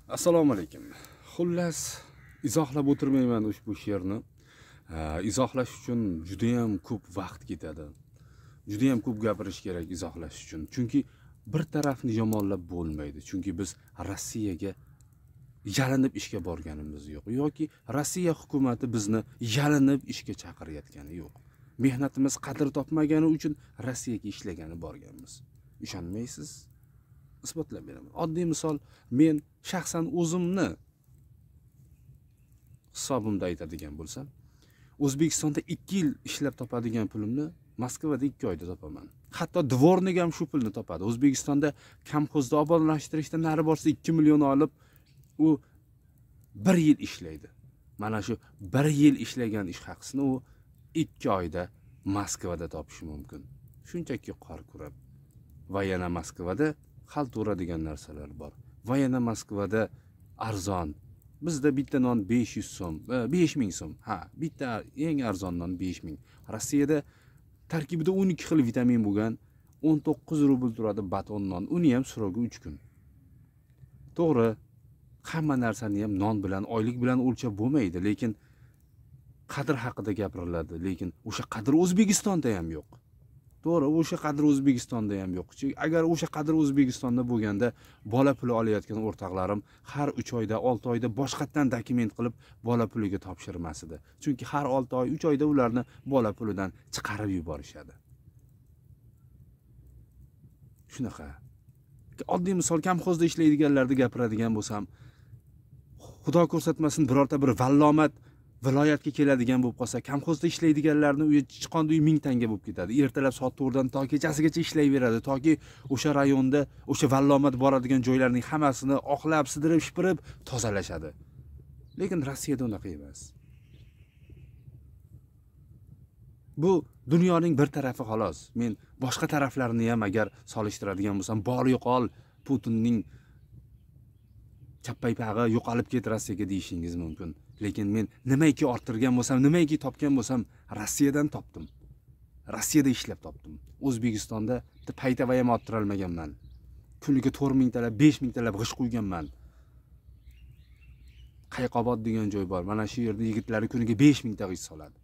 Assalomu alaykum. Xullas, izohlab o'tirmayman ushbu she'rni. Izohlash uchun juda ham ko'p vaqt ketadi. Juda ham ko'p gapirish kerak izohlash uchun. Chunki bir tarafni yomonlab bo'lmaydi. Chunki biz Rossiyaga yalinib ishga borganimiz yo'q yoki Rossiya hukumatı bizni yalinib ishga chaqirayotgani yo'q. Mehnatimiz qadr topmagani uchun Rossiyaga ishlagani borganmiz. Ishonmaysiz? Isbotlab beraman. Oddiy misol, men shaxsan o'zimni hisobimda aytadigan bo'lsam, O'zbekistonda 2 yil ishlab topadigan pulimni Moskvada 2 oyda topaman. Hatto dvornik ham shu pulni topadi. O'zbekistonda kamxozda obodonlashtirishda nari borsa 2 million olib, u 1 yil ishlaydi. Mana shu 1 yil ishlagan ish haqisini u 2 oyda Moskvada topishi mumkin. Shunchaki qor kurab. Va yana Moskvada xalta uradigan narsalar bor. Va yana Moskvada arzon. Bizda bitta non 500 so'm, 5000 so'm. Ha, bitta eng arzon non 5000. Rossiyada tarkibida 12 xil vitamin bo'lgan 19 rubl turadi baton non. Uni ham surogi 3 kun. To'g'ri, hamma narsani ham non bilan, oylik bilan o'lchab bo'lmaydi, lekin qadr haqida gapiriladi, lekin o'sha qadr O'zbekistonda ham yo'q. To'g'ri, o'sha qadr O'zbekistonda ham yo'q. Agar o'sha qadr O'zbekistonda bo'lganda, bola puli olayotgan o'rtoqlarim har 3 oyda, 6 oyda boshqatdan dokument qilib bola puliga topshirmas edi. Chunki har 6 oy, 3 oyda ularni bola pulidan chiqarib yuborishadi. Shunaqa. Oddiy misol, kamxozda ishlaydiganlarni gapiradigan bo'lsam, Xudo ko'rsatmasin birorta bir vallomat viloyatga keladigan bo'lib qolsa, kamxozda ishlaydiganlarni uyi chiqonda 1000 tanga bo'lib ketadi. Ertalab soat 4 dan to kechasigacha ishlayveradi, toki o'sha rayonda o'sha vallomat boradigan joylarning hammasini oqlab, sidirib, shipirib tozalashadi. Lekin Rossiyada unaqa emas. Bu dunyoning bir tarafi xolos. Men boshqa taraflarini ham agar solishtiradigan bo'lsam, bor yo'qol Putinning chappaypag'i yo'qolib ket Rossiyaga deyishingiz mumkin. Lekin men nimaiki orttirgan bo'lsam, nimaiki topgan bo'lsam, Rossiyadan topdim. Rossiyada ishlab topdim. O'zbekistonda paytava ham orttira olmaganman. Kuniga 4000 talab, 5000 talab g'ish qo'yganman. Qayqobod degan joy bor. Mana shu yerda yigitlari kuniga 5000 ta g'ish soladi.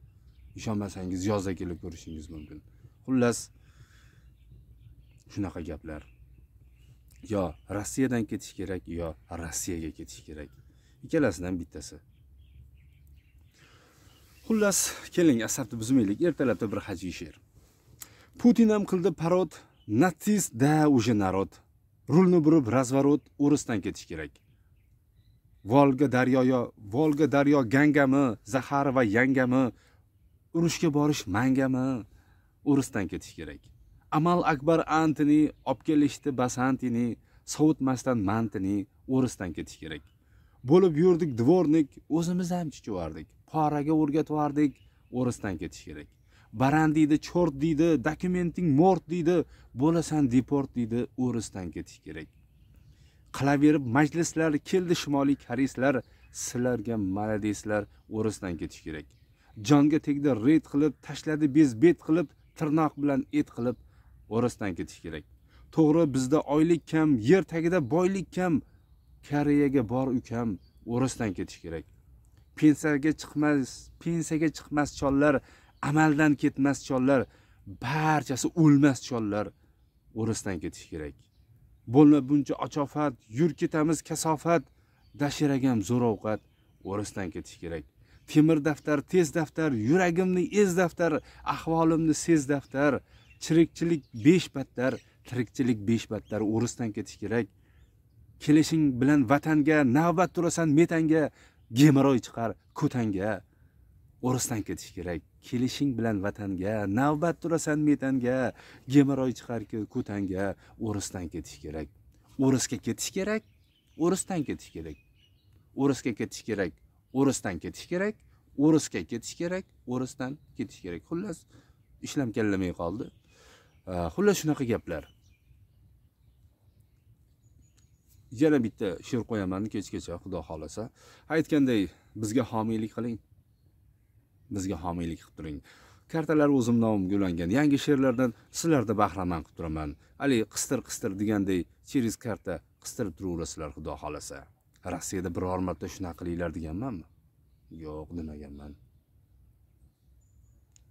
Ishonmasangiz yozda kelib ko'rishingiz mumkin. Xullas, shunaqa gaplar. Yo Rossiyadan ketish kerak, yo Rossiyaga ketish kerak. Ikkalasidan bittasi. Xullas, keling, asabni buzmaylik. Ertalabda bir hajviy she'r. Putin ham qildi parod, natsist da уже narod. Rulni burib razvorot, o'risdan ketish kerak. Volga daryo gangami, Zahar va yangami, urushga borish mangami, o'risdan ketish kerak. Amal Akbar Antini olib kelishdi Basantini, sovutmasdan mantini, o'risdan ketish kerak. Bo'lib yurdik dvornik, o'zimiz ham chichivardik. Poraga o'rgatvardik, o'risdan ketish kerak. Baran deydi, chort deydi, dokumenting mort deydi, bo'lasan deport deydi, o'risdan ketish kerak. Qilaverib majlislar, keldi shimoliy koreyslar, sizlarga maladeslar, o'risdan ketish kerak. Jonga tegdi red qilib, tashladi bezbet qilib, tirnoq bilan et qilib, o'risdan ketish kerak. To'g'ri, bizda oylik kam, yer tagida boylik kam. Koreyaga bor ukam, o'risdan ketish kerak. Pensiyaga chiqmas chollar, amaldan ketmas chollar, barchasi o'lmas chollar, o'risdan ketish kerak. Bo'lma buncha ochofat, yur ketamiz kasofat, dashiragam zo'r ovqat, o'risdan ketish kerak. Temir daftar, tez daftar, yuragimni ez daftar, ahvolimni sez daftar, chirikchilik 5 battar, tirikchilik 5 battar, o'risdan ketish kerak. Kelishing bilan vatanga, navbat turasan metanga, gemoroy chiqar ko'tanga, o'risdan ketish kerak. Kelishing bilan vatanga, navbat turasan metanga, gemoroy chiqar ko'tanga, o'risdan ketish kerak. O'risga ketish kerak, o'risdan ketish kerak. O'risga ketish kerak, o'risdan ketish kerak, o'risga ketish kerak, o'risdan ketish kerak. Xullas, ishlam kallamay qoldi. Xullas shunaqa gaplar. Yana bitta she'r qo'yaman kechgacha, Xudo xolasa. Aytganday, bizga homiylik qiling. Bizga homiylik qilib turing. Kartalar o'zim nomimga ulangan yangi she'rlardan sizlarda bahramand qilib turaman. Ali qistir degandek, cheris karta qistirib turaverasizlar, Xudo xolasa. Rossiyada biror marta shunaqa qilinglar deganmanmi? Yo'q, demaganman.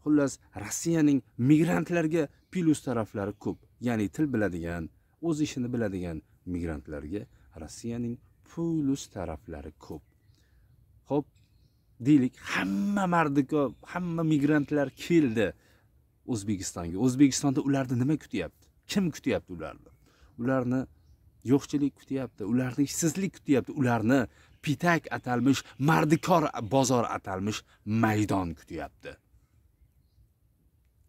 Xullas, Rossiyaning migrantlarga plyus taraflari ko'p. Ya'ni til biladigan, o'z ishini biladigan migrantlarga Rossiyaning plyus taraflari ko'p. Xo'p, deylik, hamma migrantlar keldi O'zbekistonga. O'zbekistonda ularni nima kutyapti? Kim kutyapti ularni? Ularni yo'qchilik kutyapti, ularni ishsizlik kutyapti, ularni pitak atalmish, mardikor bozor atalmish maydon kutyapti.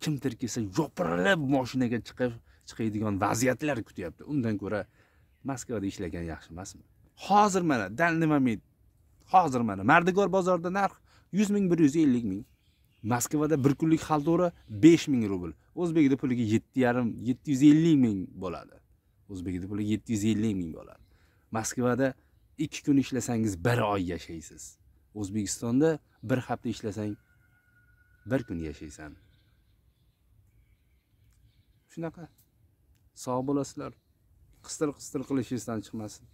Kimdir kelsa yopirilib mashinaga chiqadigan vaziyatlar kutyapti. Undan ko'ra Moskvada ishlagan yaxshi emasmi? Hozir mana hozir mana mardikor bozorda narx 100 ming, 150 ming. Moskvada bir kunlik xaltora 5 ming rubl. O'zbekda puliga 750 ming bo'ladi. O'zbekda puliga 750 ming bo'ladi. Moskvada 2 kun ishlasangiz 1 oy yashaysiz. O'zbekistonda 1 hafta ishlasang 1 kun yashaysan. Shunaqa. Sog' bo'lasizlar. Qistir qilishingizdan chiqmasin.